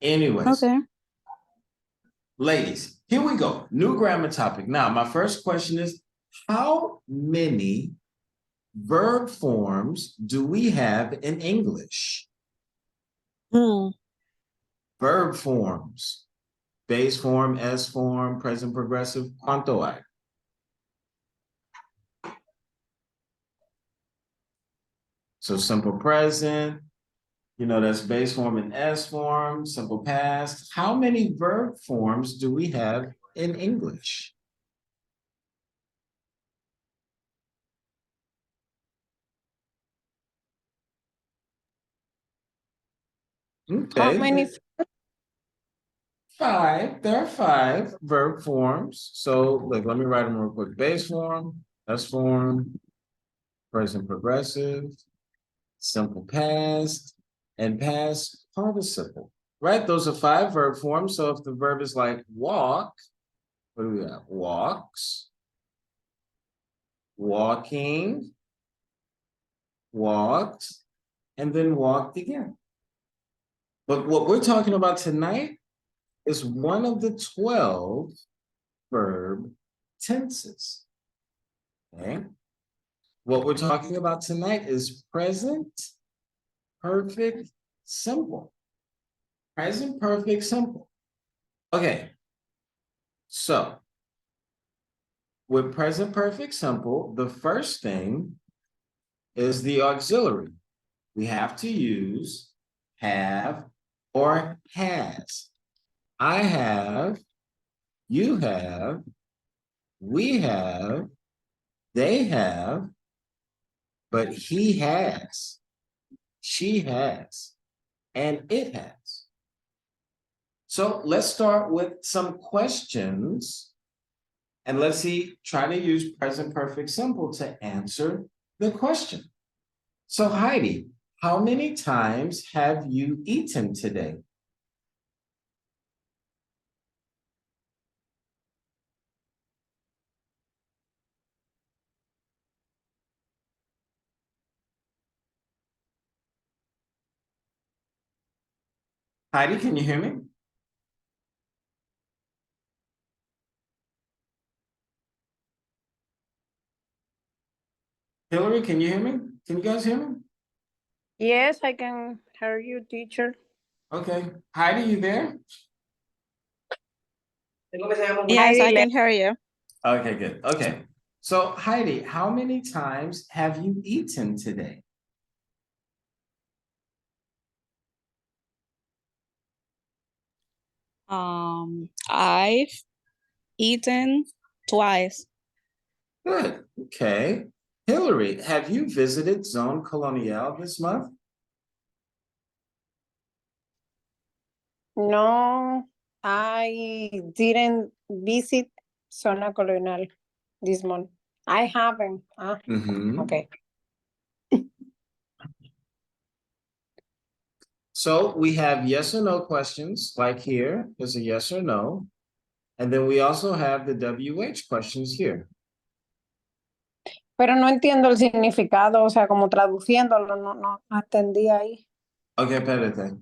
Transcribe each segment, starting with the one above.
Anyways, Okay. ladies, here we go. New grammar topic. Now, my first question is, how many verb forms do we have in English? Verb forms. Base form, S form, present progressive. ¿Cuánto hay? So simple present, that's base form and S form, simple past. How many verb forms do we have in English? Okay. How many? Five. There are five verb forms. So let me write them real quick. Base form, S form, present progressive, simple past, and past participle. Right? Those are five verb forms. So if the verb is like walk, what do we have? Walks, walking, walked, and then walked again. But what we're talking about tonight is one of the 12 verb tenses. Okay. What we're talking about tonight is present perfect simple. Present perfect simple. Okay. So with present perfect simple, the first thing is the auxiliary. We have to use have or has. I have, you have, we have, they have, but he has, she has, and it has. So let's start with some questions. And let's try to use present perfect simple to answer the question. So Heidi, how many times have you eaten today? Heidi, can you hear me? Hillary, can you hear me? Can you guys hear me? Yes, I can hear you, teacher. Okay. Heidi, you there? Yes, I can hear you. Okay, good. Okay. So Heidi, how many times have you eaten today? I've eaten twice. Good. Okay. Hillary, have you visited Zone Colonial this month? No, I didn't visit Zona Colonial this month. I haven't. Okay. So we have yes or no questions, like here is a yes or no. And then we also have the WH questions here. Pero no entiendo el significado, o sea, como traduciéndolo, no entendí ahí. Okay, espérate.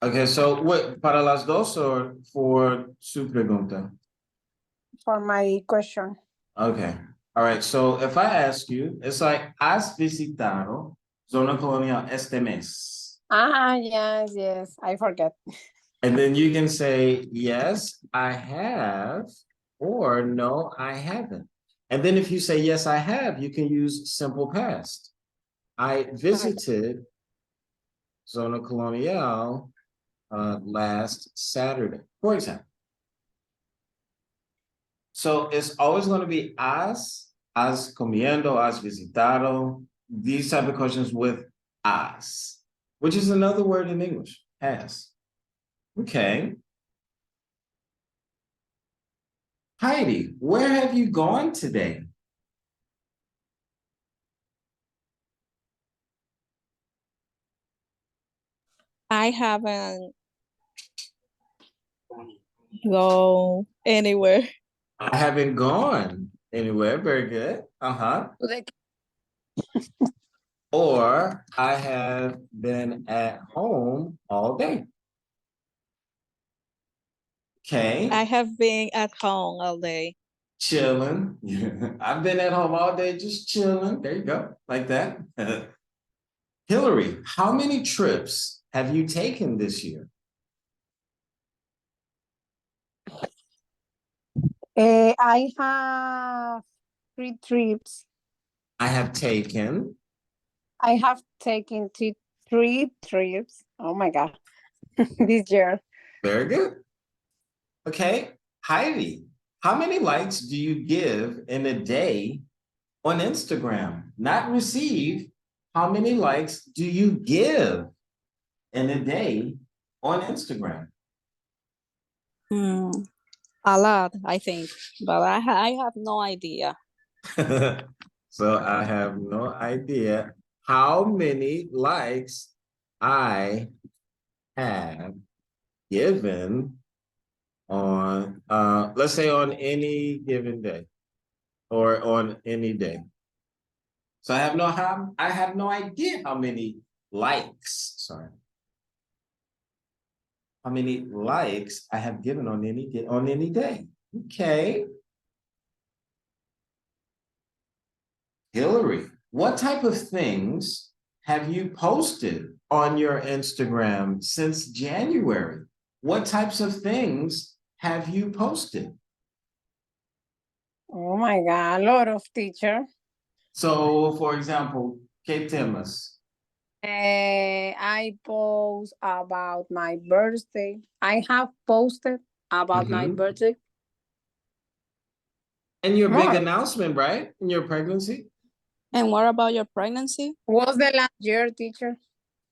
Okay, so what, para las dos or for su pregunta? For my question. Okay, all right, so if I ask you, it's like, ¿has visitado Zona Colonial este mes? Yes, I forget. And then you can say, yes, I have, or no, I haven't. And then if you say, yes, I have, you can use simple past. I visited Zona Colonial last Saturday, for example. So it's always going to be has comiendo, has visitado, these type of questions with has, which is another word in English, has. Okay. Heidi, where have you gone today? I haven't go anywhere. I haven't gone anywhere. Very good. Or I have been at home all day. Okay. I have been at home all day. Chilling. I've been at home all day just chilling. There you go. Like that. Hillary, how many trips have you taken this year? I have 3 trips. I have taken. I have taken 3 trips. Oh my God, this year. Very good. Okay. Heidi, how many likes do you give in a day on Instagram? Not receive. How many likes do you give in a day on Instagram? Hmm, a lot, I think, but I have no idea. So I have no idea how many likes I have given on let's say on any given day or on any day. So I have no idea how many likes, sorry. How many likes I have given on any day. Okay. Hillary, what type of things have you posted on your Instagram since January? What types of things have you posted? Oh my God, a lot of teacher. So, for example, ¿qué temas? I post about my birthday. I have posted about my Mhm. birthday. And your big More. announcement, right? In your pregnancy? And what about your pregnancy? Was the last year, teacher?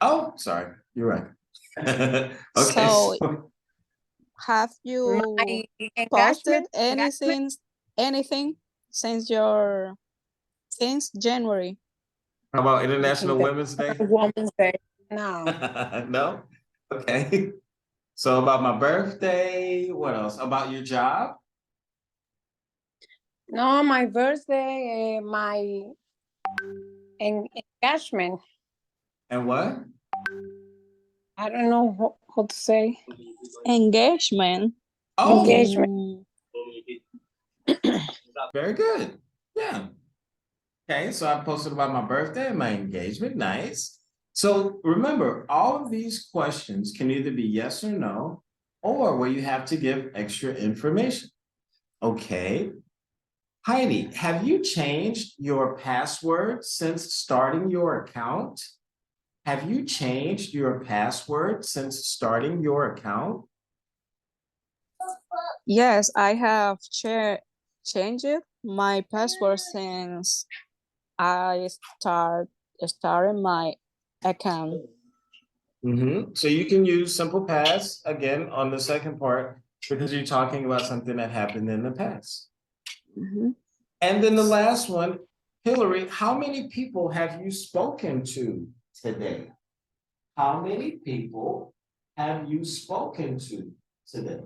Oh, sorry, you're right. Okay, So so have you My posted engagement. anything since January? how about International Women's Day? Women's Day. No. No? Okay. So about my birthday, what else? About your job? No, my birthday, my engagement. And what? I don't know how to say. Engagement. Oh, Engagement. very good. Yeah. Okay, so I posted about my birthday and my engagement. Nice. So remember, all of these questions can either be yes or no, or where you have to give extra information. Okay. Heidi, have you changed your password since starting your account? Have you changed your password since starting your account? Yes, I have changed my password since I started my account. So you can use Simple Past again on the second part because you're talking about something that happened in the past. Mhm. And then the last one, Hillary, how many people have you spoken to today? How many people have you spoken to today?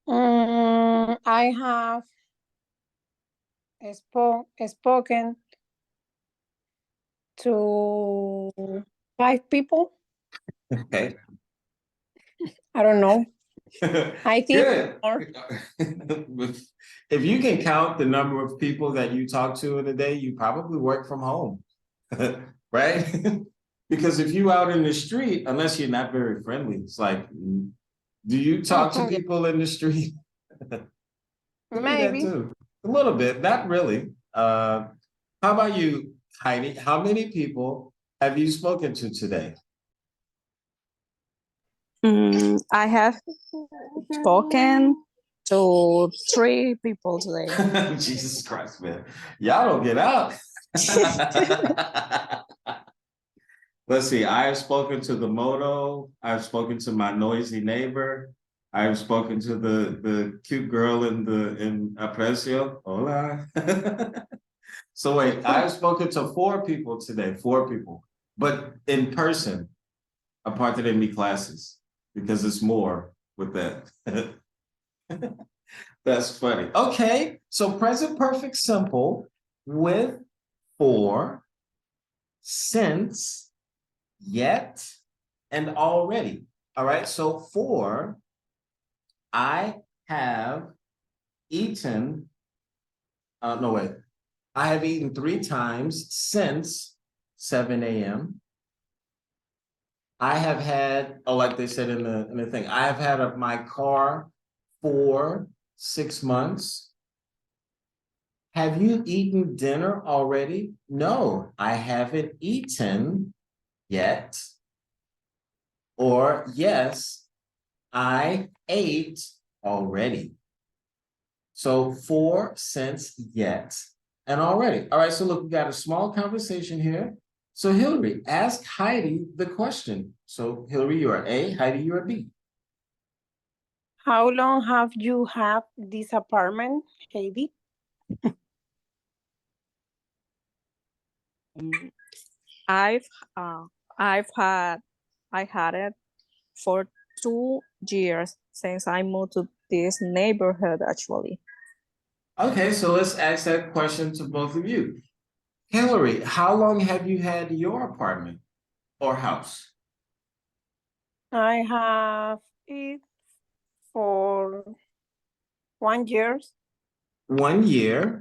I have spoken to 5 people. Okay. I don't know. I think Good. more. If you can count the number of people that you talk to in a day, you probably work from home, right? Because if you out in the street, unless you're not very friendly, it's like, do you talk to people in the street? I do that Maybe. too. A little bit, not really. How about you, Heidi? How many people have you spoken to today? I have spoken to 3 people today. Jesus Christ, man. Y'all don't get out. Let's see. I have spoken to the moto. I've spoken to my noisy neighbor. I've spoken to the cute girl in Aprecio. Hola. So wait, I've spoken to 4 people today, 4 people, but in person, apart de mi classes, because it's more with that. That's funny. Okay, so present perfect simple with for, since, yet, and already. All right, so for I have eaten, no wait, I have eaten 3 times since 7 a.m. I have had, oh, like they said in the thing, I have had my car for 6 months. Have you eaten dinner already? No, I haven't eaten yet. Or yes, I ate already. So for, since, yet, and already. All right, so look, we got a small conversation here. So Hillary, ask Heidi the question. So Hillary, you are A, Heidi, you are B. How long have you had this apartment, Heidi? Mm, I've I've had I had it for 2 years since I moved to this neighborhood actually. Okay, so let's ask that question to both of you. Hillary, how long have you had your apartment or house? I have it for 1 year. 1 year.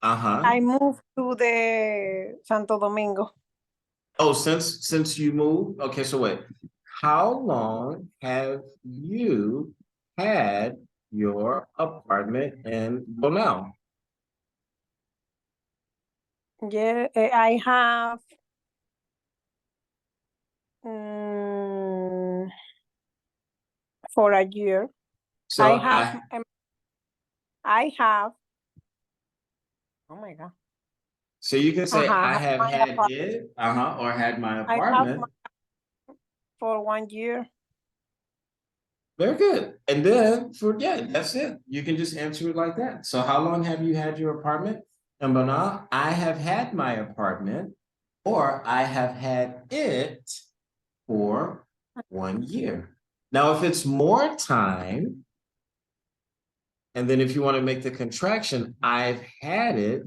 Uh-huh. I moved to the Santo Domingo. Oh, since you moved? Okay, so wait. How long have you had your apartment in Bonao? Yeah, I have mm, for a year. So I have I have, oh my God. so you can say I Uh-huh, have my had apartment. it, or had my I have apartment. for 1 year. Very good. And then yeah, that's it. You can just answer it like that. So how long have you had your apartment? And Bana, I have had my apartment, or I have had it for 1 year. Now, if it's more time, and then if you want to make the contraction, I've had it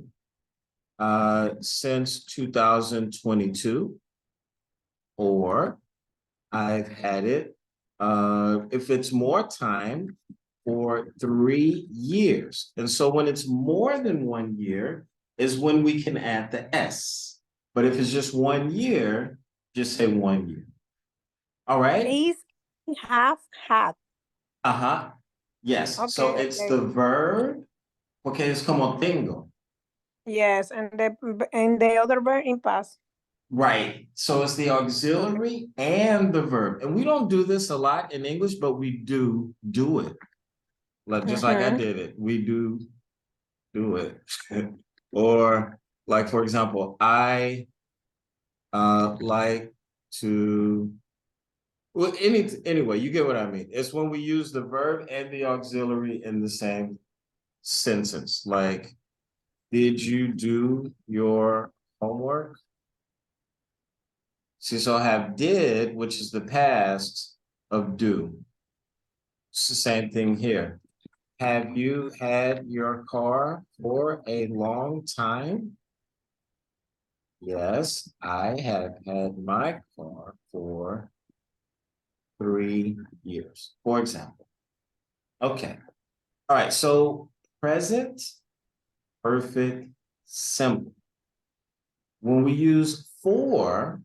since 2022, or I've had it if it's more time for 3 years. And so when it's more than 1 year is when we can add the S. But if it's just 1 year, just say 1 year. All right? Is have had. Uh-huh. Yes. So Okay, it's okay. the verb. Okay, it's como tengo. Yes, and the other verb in past. Right. So it's the auxiliary and the verb. And we don't do this a lot in English, but we do it. Like just like I did it. We do it. Or like for example, I like to well anyway, you get what I mean. It's when we use the verb and the auxiliary in the same sentence. Like, did you do your homework? See, so I have did, which is the past of do. It's the same thing here. Have you had your car for a long time? Yes, I have had my car for 3 years, for example. Okay. All right. So present, perfect, simple. When we use for,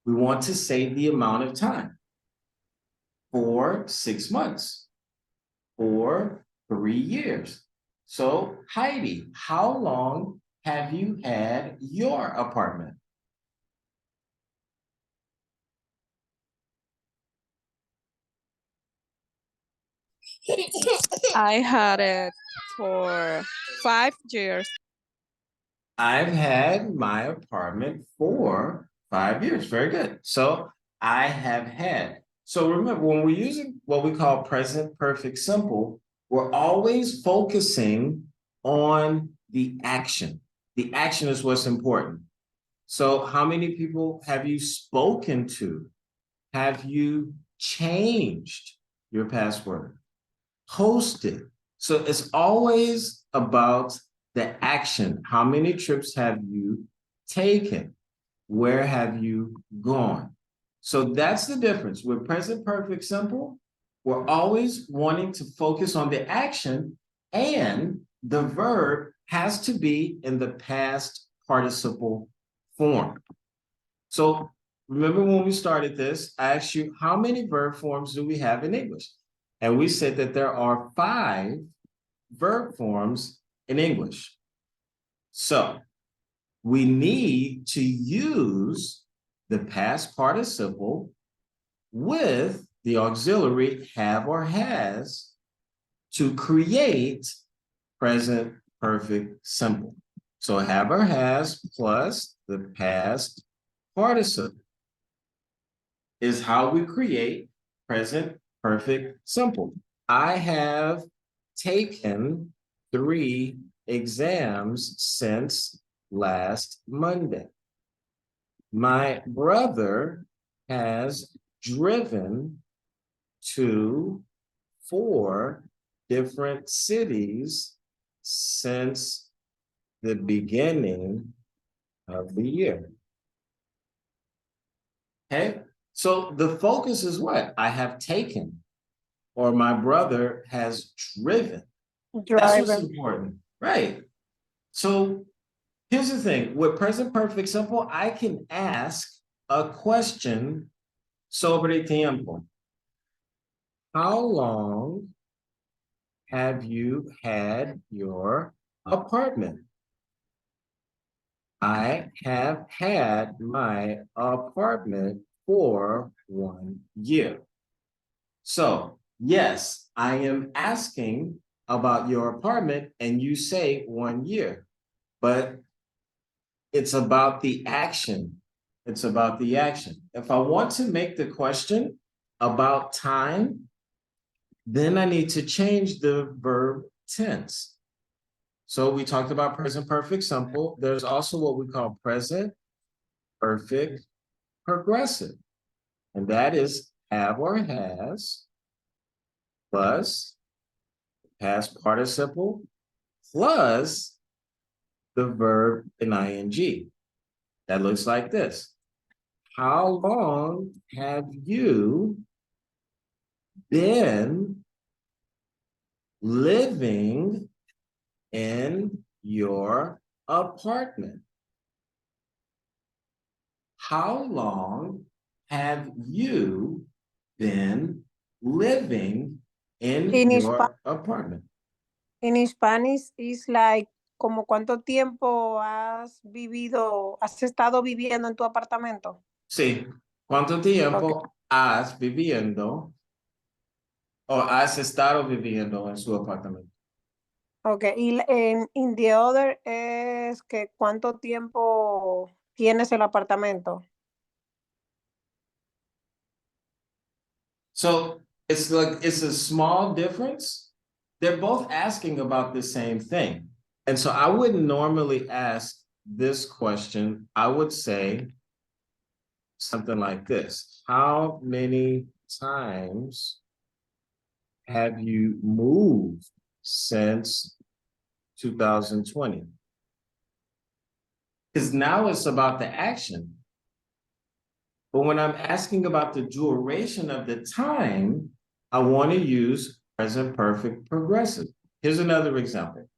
we want to say the amount of time. For 6 months. For 3 years. So Heidi, how long have you had your apartment? I had it for 5 years. I've had my apartment for 5 years. Very good. So I have had. So remember, when we're using what we call present perfect simple, we're always focusing on the action. The action is what's important. So how many people have you spoken to? Have you changed your password? Hosted. So it's always about the action. How many trips have you taken? Where have you gone? So that's the difference. With present perfect simple, we're always wanting to focus on the action, and the verb has to be in the past participle form. So remember when we started this, I asked you, how many verb forms do we have in English? And we said that there are 5 verb forms in English. So we need to use the past participle with the auxiliary have or has to create present perfect simple. So have or has plus the past participle is how we create present perfect simple. I have taken 3 exams since last Monday. My brother has driven to 4 different cities since the beginning of the year. Okay, so the focus is what? I have taken, or my brother has driven. That's what's Driver. important, right? So here's the thing, with present perfect simple, I can ask a question sobre tiempo. How long have you had your apartment? I have had my apartment for 1 year. So, yes, I am asking about your apartment and you say 1 year, but it's about the action. It's about the action. If I want to make the question about time, then I need to change the verb tense. So we talked about present perfect simple. There's also what we call present perfect progressive. And that is have or has plus past participle plus the verb in ing. That looks like this. How long have you been living in your apartment? How long have you been living in In your apartment? In Spanish is like, como cuánto tiempo has estado viviendo en tu apartamento. Sí. ¿Cuánto tiempo has viviendo o has estado viviendo en su apartamento? Ok, y in the other es que cuánto tiempo tienes el apartamento. So it's like, it's a small difference. They're both asking about the same thing. And so I wouldn't normally ask this question. I would say something like this. How many times have you moved since 2020? Because now it's about the action. But when I'm asking about the duration of the time, I want to use present perfect progressive. Here's another example.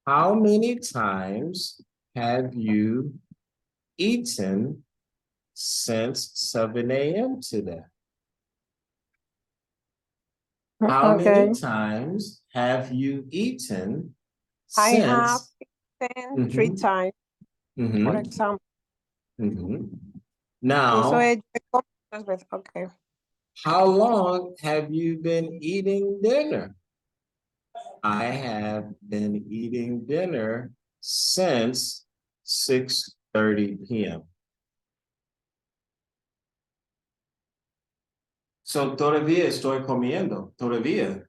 How many times have you eaten since 7 a.m. today? How many times have you eaten I have since? eaten 3 times, for example. Now, Eso es, okay. how long have you been eating dinner? I have been eating dinner since 6:30 p.m. So todavía estoy comiendo, todavía.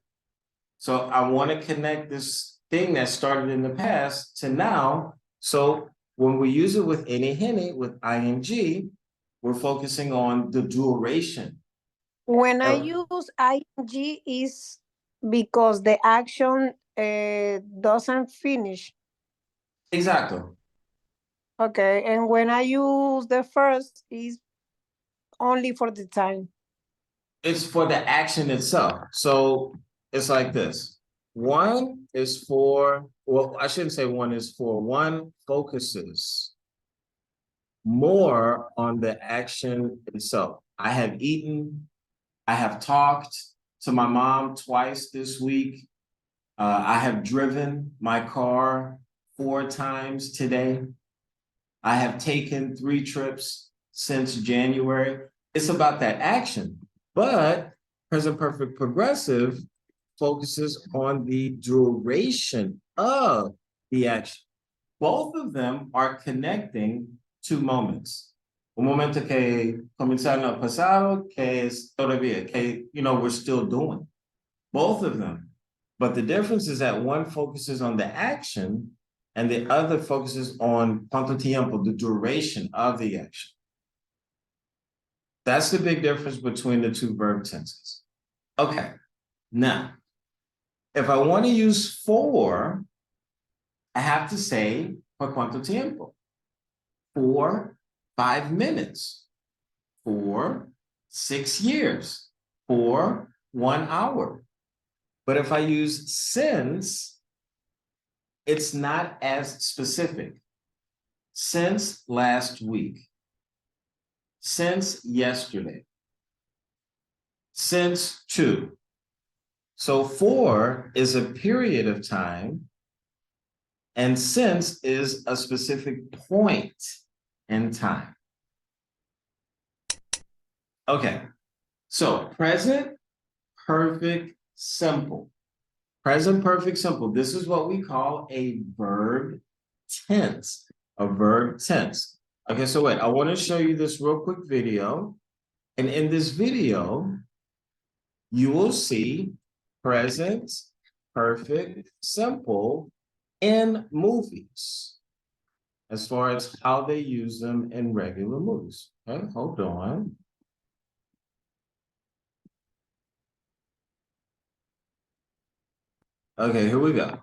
So I want to connect this thing that started in the past to now. So when we use it with any henny with ing, we're focusing on the duration. When I use ing is because the action doesn't finish. Exactly. Okay, and when I use the first, is only for the time. It's for the action itself. So it's like this. One is for, well, I shouldn't say one is for, one focuses more on the action itself. I have eaten, I have talked to my mom twice this week. I have driven my car 4 times today. I have taken 3 trips since January. It's about that action, but present perfect progressive focuses on the duration of the action. Both of them are connecting 2 moments. Un momento que comenzaron el pasado, que es todavía, que, we're still doing. Both of them. But the difference is that one focuses on the action and the other focuses on cuánto tiempo, the duration of the action. That's the big difference between the 2 verb tenses. Okay, now, if I want to use for, I have to say por cuánto tiempo. For 5 minutes. For 6 years. For 1 hour. But if I use since, it's not as specific. Since last week. Since yesterday. Since 2. So for is a period of time, and since is a specific point in time. Okay, so present perfect simple. Present perfect simple. This is what we call a verb tense. A verb tense. Okay, so wait, I want to show you this real quick video. And in this video, you will see present perfect simple in movies, as far as how they use them in regular movies. Okay, hold on. Okay, here we go.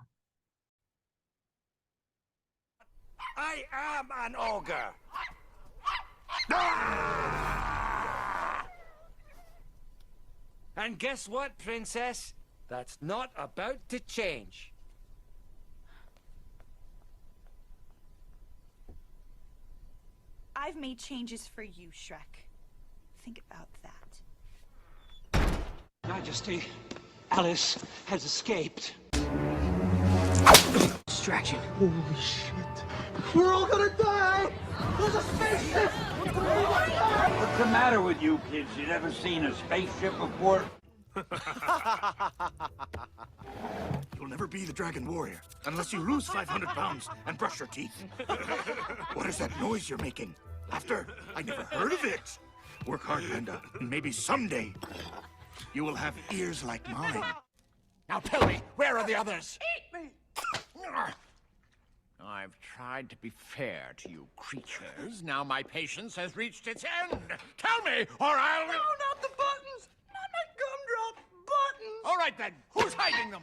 I am an ogre. And guess what, princess? That's not about to change. I've made changes for you, Shrek. Think about that. Majesty, Alice has escaped. Distraction. Holy shit. We're all gonna die! There's a spaceship! What's the matter with you kids? You never seen a spaceship before? You'll never be the Dragon Warrior unless you lose 500 pounds and brush your teeth. What is that noise you're making? Laughter? I never heard of it. Work hard, Panda, and maybe someday you will have ears like mine. Now tell me, where are the others? Eat me! I've tried to be fair to you creatures. Now my patience has reached its end. Tell me, or I'll... No, not the buttons! Not my gumdrop buttons! All right then, who's hiding them?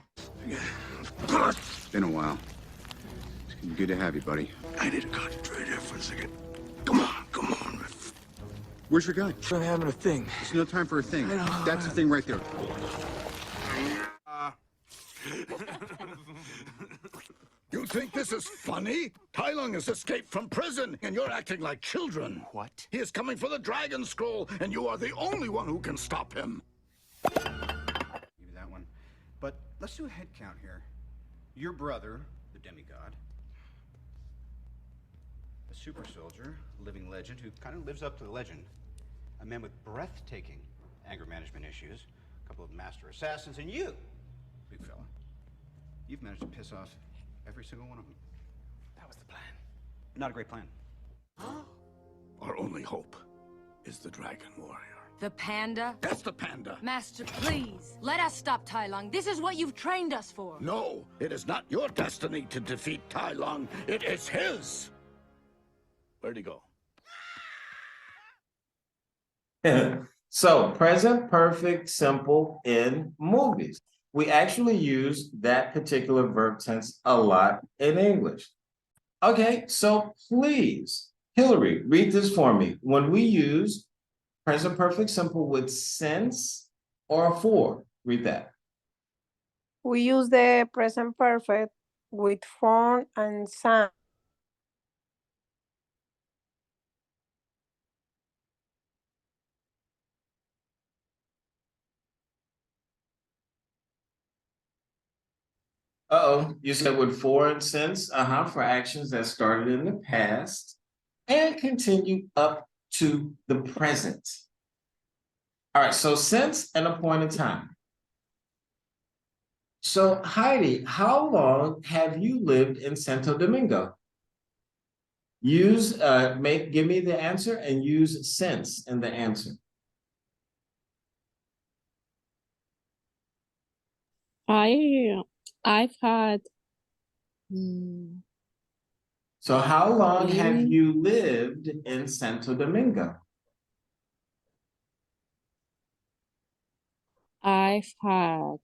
Been a while. It's good to have you, buddy. I need to concentrate here for a second. Come on. Where's your guy? I'm having a thing. There's no time for a thing. That's the thing right there. You think this is funny? Tai Lung has escaped from prison, and you're acting like children. What? He is coming for the Dragon Scroll, and you are the only one who can stop him. Give you that one. But let's do a head count here. Your brother, the demigod. A super soldier, living legend who kind of lives up to the legend. A man with breathtaking anger management issues. A couple of master assassins, and you, big fella. You've managed to piss off every single one of them. That was the plan. Not a great plan. Our only hope is the Dragon Warrior. The panda? That's the panda. Master, please, let us stop Tai Lung. This is what you've trained us for. No, it is not your destiny to defeat Tai Lung. It is his. Where'd he go? So present perfect simple in movies. We actually use that particular verb tense a lot in English. Okay, so please, Hillary, read this for me. When we use present perfect simple with since or for, read that. We use the present perfect with form and sound. Uh-oh, you said with for and since, for actions that started in the past and continue up to the present. All right, so since and a point in time. So Heidi, how long have you lived in Santo Domingo? Use, give me the answer and use since in the answer. I've had So how long have living- you lived in Santo Domingo? I've had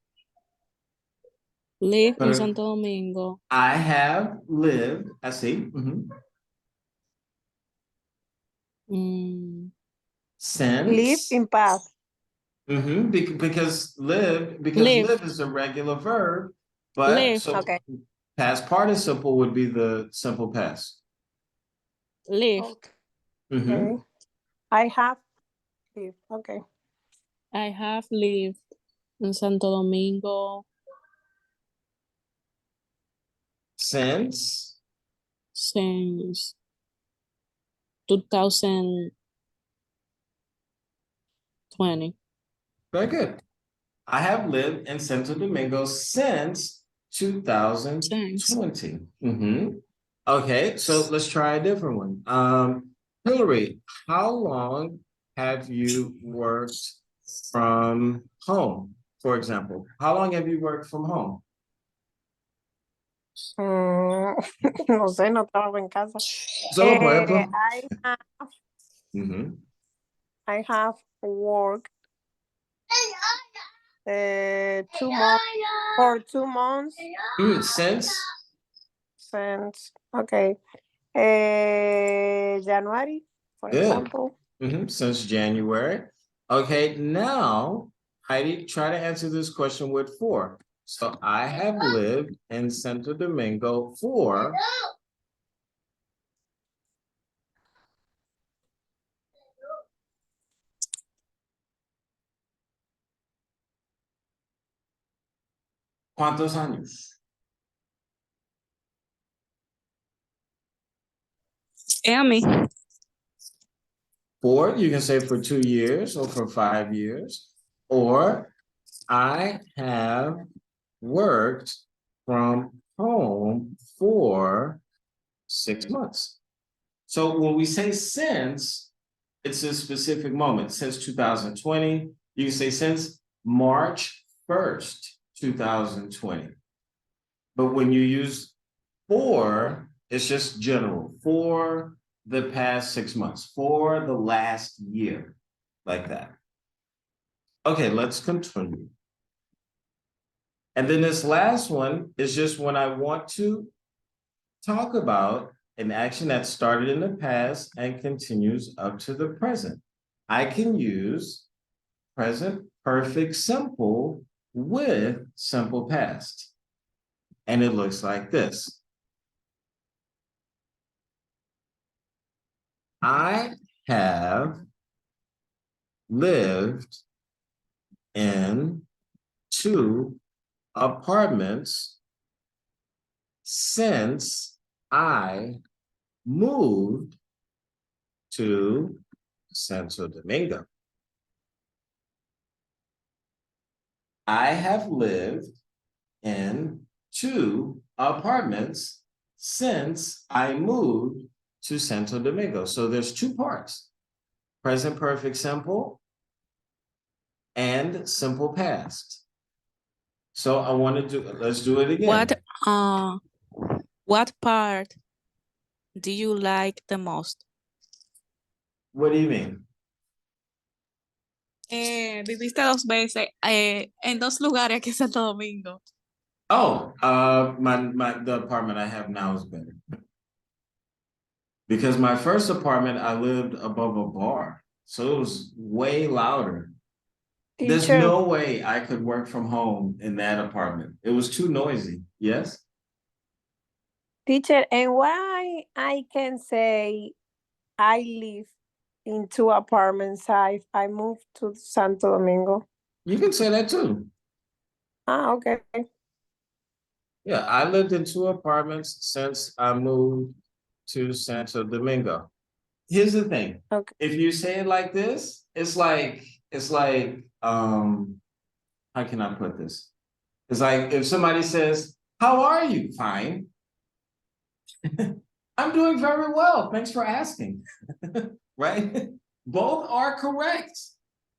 lived in But- Santo Domingo. I have lived, I see. Since. Live in past. Because live is a regular verb, but Live. so Okay. past participle would be the simple past. Live. Okay. I have lived. Okay. I have lived in Santo Domingo Since since 2020. very good. I have lived in Santo Domingo since 2020. Okay, so let's try a different one. Hillary, how long have you worked from home, for example? How long have you worked from home? No sé, no trabajo en casa. Solo por ejemplo. I have worked 2 months for 2 months Since okay. January, for Good. example. Since January. Okay, now Heidi, try to answer this question with for. So I have lived in Santo Domingo for ¿cuántos años? Amy. For, you can say for 2 years or for 5 years, or I have worked from home for 6 months. So when we say since, it's a specific moment. Since 2020, you can say since March 1st, 2020. But when you use for, it's just general, for the past 6 months, for the last year, like that. Okay, let's continue. And then this last one is just when I want to talk about an action that started in the past and continues up to the present. I can use present perfect simple with simple past. And it looks like this. I have lived in 2 apartments since I moved to Santo Domingo. I have lived in 2 apartments since I moved to Santo Domingo. So there's 2 parts, present perfect simple and simple past. So I want to do, let's do it again. What part do you like the most? What do you mean? Viviste 2 veces en 2 lugares aquí en Santo Domingo. Oh, the apartment I have now is better. Because my first apartment, I lived above a bar, so it was way louder. There's Teacher, no way I could work from home in that apartment. It was too noisy. Yes? teacher, and why I can say I live in 2 apartments. I moved to Santo Domingo. You can say that too. Ah, okay. Yeah, I lived in 2 apartments since I moved to Santo Domingo. Here's the thing. Okay. If you say it like this, it's like, how can I put this? It's like if somebody says, "How are you?" Fine. I'm doing very well. Thanks for asking. Right? Both are correct.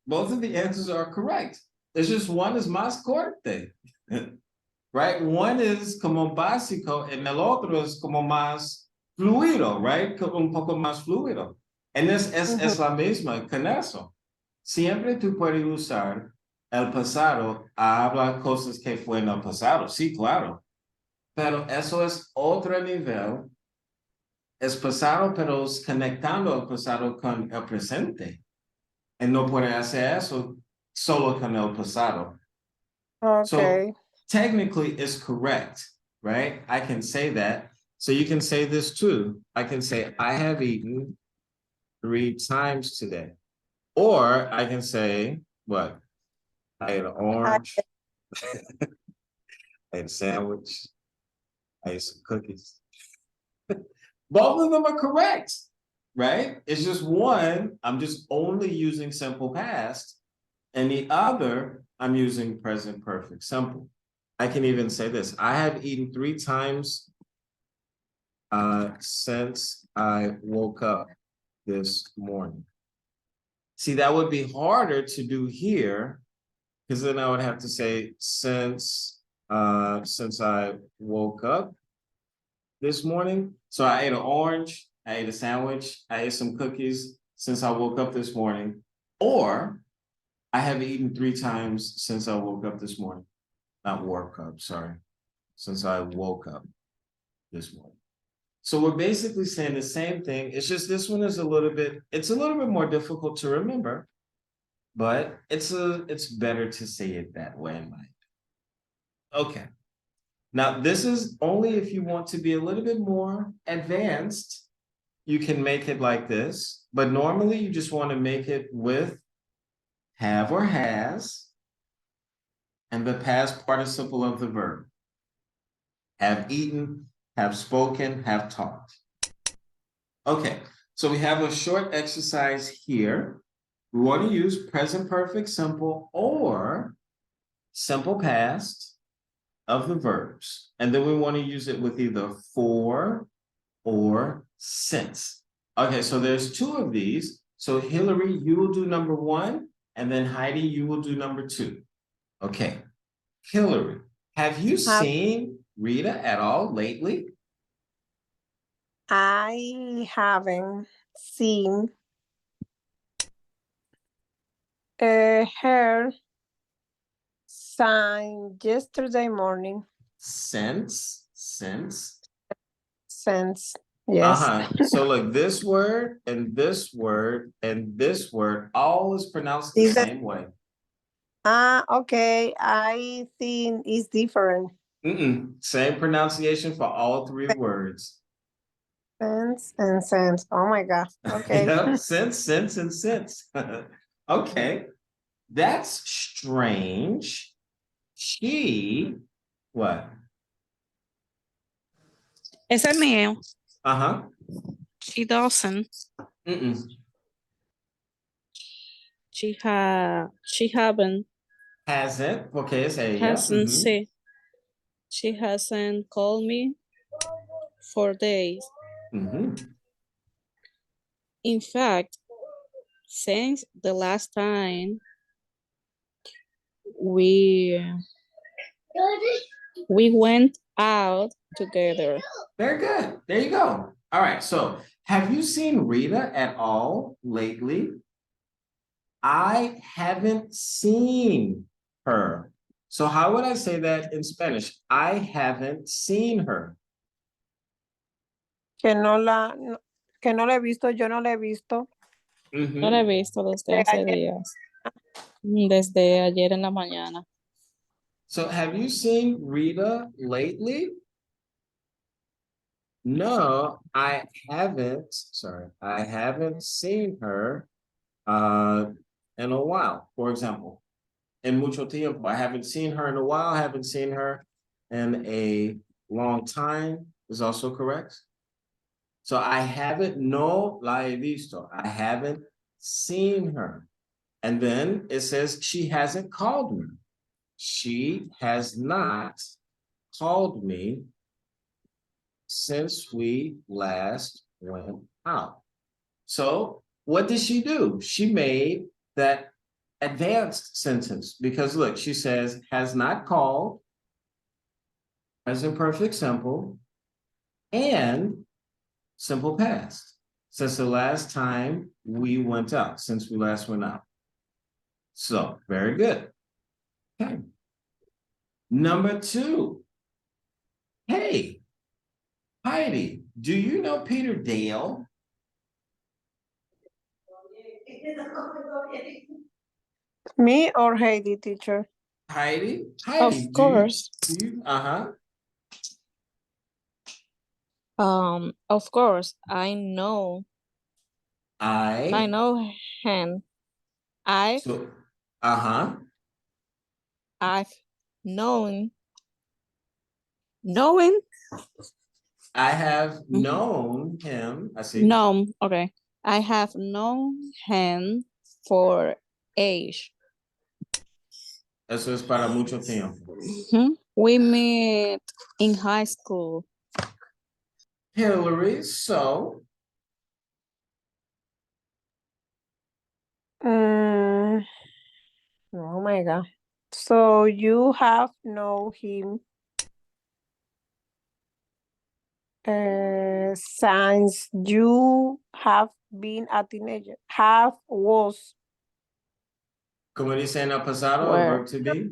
Both of the answers are correct. It's just one is más corte. Right? One is como básico and el otro es como más fluido, right? Un poco más fluido. And es la misma con eso. Siempre tú puedes usar el pasado a hablar cosas que fue en el pasado. Sí, claro. Pero eso es otro nivel. Es pasado, pero es conectando el pasado con el presente. Y no puede hacer eso solo con el pasado. Okay. So technically it's correct, right? I can say that. So you can say this too. I can say, I have eaten 3 times today. Or I can say, what? I ate an orange. I ate a sandwich. I ate some cookies. Both of them are correct, right? It's just one, I'm just only using simple past, and the other, I'm using present perfect simple. I can even say this, I have eaten 3 times since I woke up this morning. See, that would be harder to do here, because then I would have to say since I woke up this morning. So I ate an orange, I ate a sandwich, I ate some cookies since I woke up this morning. Or I have eaten 3 times since I woke up this morning. Not woke up, sorry. Since I woke up this morning. So we're basically saying the same thing. It's just this one is a little bit more difficult to remember, but it's better to say it that way in mind. Okay. Now, this is only if you want to be a little bit more advanced, you can make it like this, but normally you just want to make it with have or has and the past participle of the verb. Have eaten, have spoken, have talked. Okay, so we have a short exercise here. We want to use present perfect simple or simple past of the verbs. And then we want to use it with either for or since. Okay, so there's 2 of these. So Hillary, you will do number 1, and then Heidi, you will do number 2. Okay, Hillary, have you seen Rita at all lately? I haven't seen her sign yesterday morning. Since. Yes. So like this word and this word and this word all is pronounced the same way. Okay. I think it's different. Same pronunciation for all 3 words. Sense and sense. Oh my God. Okay. Yep, since, and since. Okay. That's strange. She, what? Ese es mío. She doesn't. She haven't. Hasn't. Okay, it's ella. Hasn't see. She hasn't called me for days. In fact, since the last time we went out together. Very good. There you go. All right. So have you seen Rita at all lately? I haven't seen her. So how would I say that in Spanish? I haven't seen her. Que Que no la he visto, yo no la he visto. No la he visto desde hace ayer. días. Desde ayer en la mañana. So have you seen Rita lately? No, I haven't. Sorry, I haven't seen her in a while. For example, en mucho tiempo. I haven't seen her in a while. I haven't seen her in a long time is also correct. So I haven't, no la he visto. I haven't seen her. And then it says she hasn't called me. She has not called me since we last went out. So what did she do? She made that advanced sentence because look, she says has not called, present perfect simple, and simple past since the last time we went out, since we last went out. So very good. Okay. Number 2. Hey, Heidi, do you know Peter Dale? Me or Heidi, teacher? Heidi? Of Heidi, course. Of course, I know him. I've So, known I have known him. I see. no, okay. I have known him for age. Eso es para mucho tiempo. We met in high school. Hillary, so Oh my God. So you have known him since you have been a teenager. Was. como dice en el pasado, el Where? verb to be.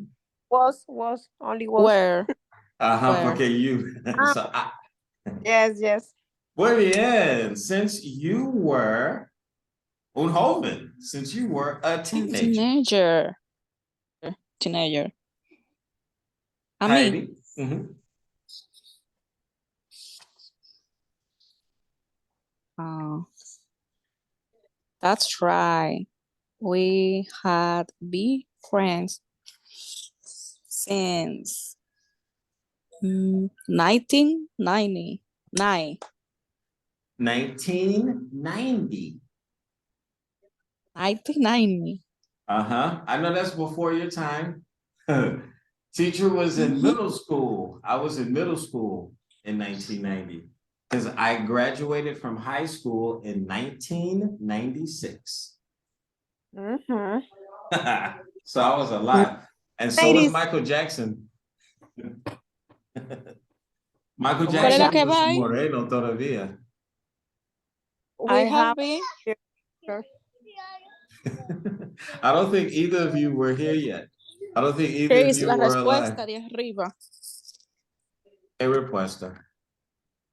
Only was. Where? Where? Porque you. So, Yes. muy bien. Since you were un joven, since you were a teenager. Teenager. I Heidi. mean, that's right. We had been friends since 1999. 1990. 1990. I know that's before your time. Teacher was in middle school. I was in middle school in 1990 because I graduated from high school in 1996. So I was alive. And so was Michael Jackson. Michael Jackson was moreno todavía. We have been. I don't think either of you were here yet. I don't think either ¿Qué of es you la were respuesta alive. de arriba? ¿Qué respuesta?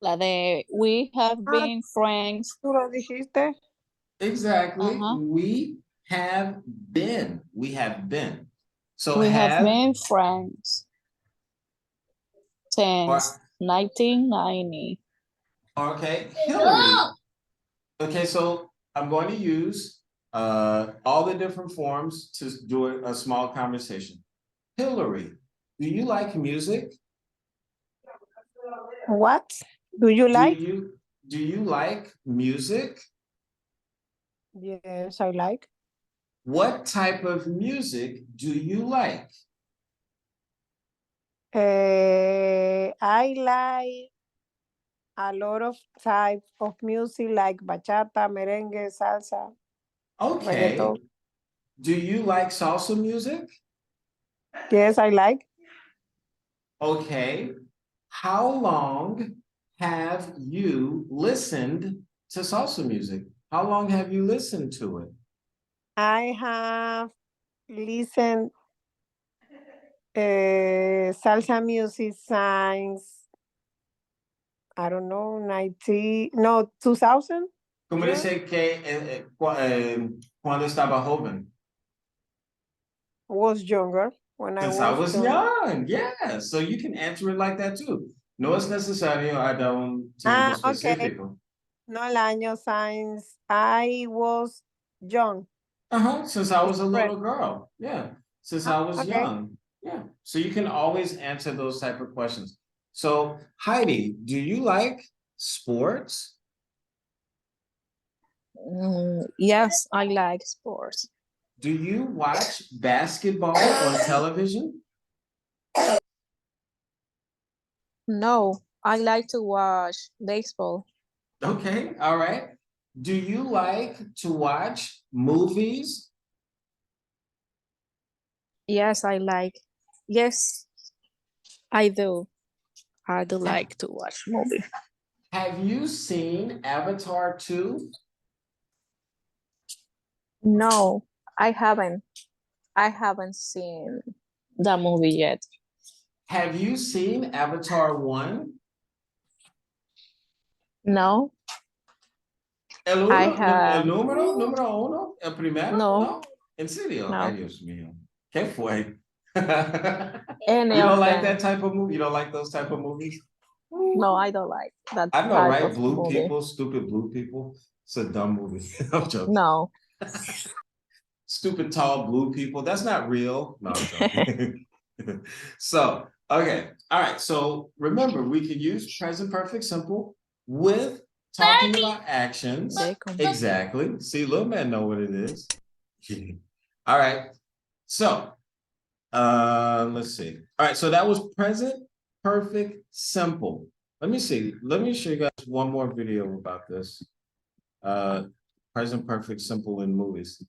La de we have been friends. ¿Tú lo dijiste? Exactly. We have been. So we have been friends since 1990. Okay, Hillary. Okay, so I'm going to use all the different forms to do a small conversation. Hillary, do you like music? What? Do you like? Do you like music? Yes, I like. What type of music do you like? I like a lot of types of music like bachata, merengue, salsa. Okay. Reggaeton. Do you like salsa music? Yes, I like. Okay. How long have you listened to salsa music? How long have you listened to it? I have listened salsa music since, I don't know, 2000. Como dice que cuando estaba joven. Was younger when Since I was young, yeah. So you can answer it like that too. No es necesario dar un tiempo Okay. específico. No el año, since I was young. Since I was a Correct. little girl, yeah. Since I was Okay. young, yeah. So you can always answer those type of questions. So Heidi, do you like sports? Yes, I like sports. Do you watch basketball on television? No, I like to watch baseball. Okay, all right. Do you like to watch movies? Yes, I like. Yes, I do. I do like to watch movie. Have you seen Avatar 2? No, I haven't. I haven't seen the movie yet. Have you seen Avatar 1? No, El I uno, have. el número uno, el primero, No. no? ¿En serio? No. Ay, Dios mío. ¿Qué fue? Any You don't of like them. that type of movie? You don't like those type of movies? No, I don't like that I know, type right? of Blue movie. people, stupid blue people. It's a dumb movie. I'm joking. No. Stupid tall blue people. That's not real. No, I'm joking. So, okay. All right. So remember, we can use present perfect simple with talking about actions. Exactly. See, little man know what it is. All right. So, let's see. All right. So that was present perfect simple. Let me see. Let me show you guys one more video about this. Present perfect simple in movies.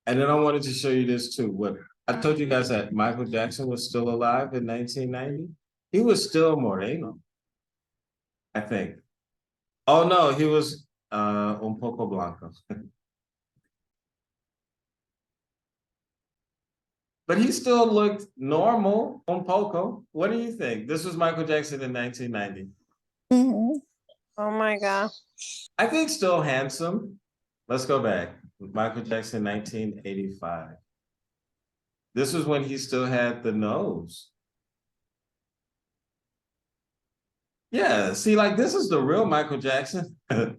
And then I wanted to show you this too. What I told you guys that Michael Jackson was still alive in 1990. He was still Moreno, I think. Oh no, he was un poco blanco. But he still looked normal, un poco. What do you think? This was Michael Jackson in 1990. Oh my God. I think still handsome. Let's go back. Michael Jackson, 1985. This was when he still had the nose. Yeah, see, like this is the real Michael Jackson. And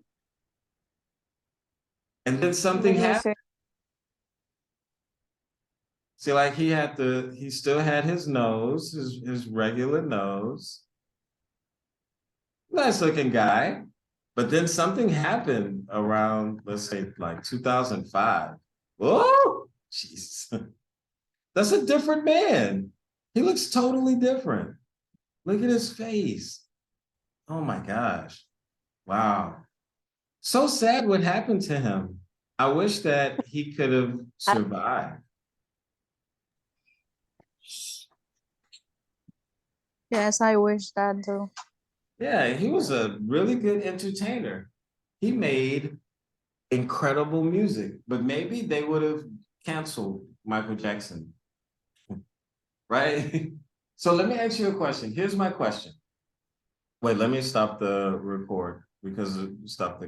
then something Let me happened. see. See, like he still had his nose, his regular nose. Nice looking guy. But then something happened around, let's say, like 2005. Oh, jeez. That's a different man. He looks totally different. Look at his face. Oh my gosh. Wow. So sad what happened to him. I wish that he could have survived. Yes, I wish that too. Yeah, he was a really good entertainer. He made incredible music, but maybe they would have canceled Michael Jackson. Right? So let me ask you a question. Here's my question. Wait, let me stop the record because stop the